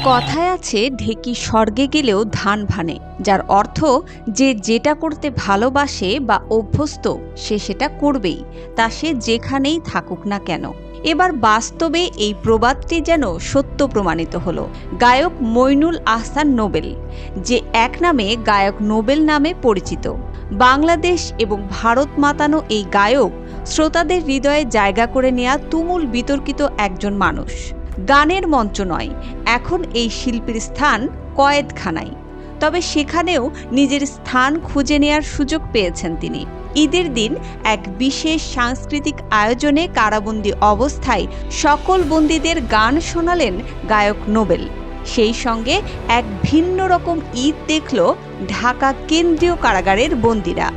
কথায় আছে ঢেকি স্বর্গে গেলেও ধান ভানে, যার অর্থ যে যেটা করতে ভালোবাসে বা অভ্যস্ত সে সেটা করবেই, তা সে যেখানেই থাকুক না কেন। এবার বাস্তবে এই প্রবাদটি যেন সত্য প্রমাণিত হলো। গায়ক মইনুল আহসান নোবেল, যে এক নামে গায়ক নোবেল নামে পরিচিত, বাংলাদেশ এবং ভারত মাতানো এই গায়ক শ্রোতাদের হৃদয়ে জায়গা করে নেয়া তুমুল বিতর্কিত একজন মানুষ। গানের মঞ্চ নয়, এখন এই শিল্পীর স্থান কয়েদখানায়। তবে সেখানেও নিজের স্থান খুঁজে নেয়ার সুযোগ পেয়েছেন তিনি। ঈদের দিন এক বিশেষ সাংস্কৃতিক আয়োজনে কারাবন্দী অবস্থায় সকল বন্দীদের গান শোনালেন গায়ক নোবেল। সেই সঙ্গে এক ভিন্ন রকম ঈদ দেখল ঢাকা কেন্দ্রীয় কারাগারের বন্দীরা।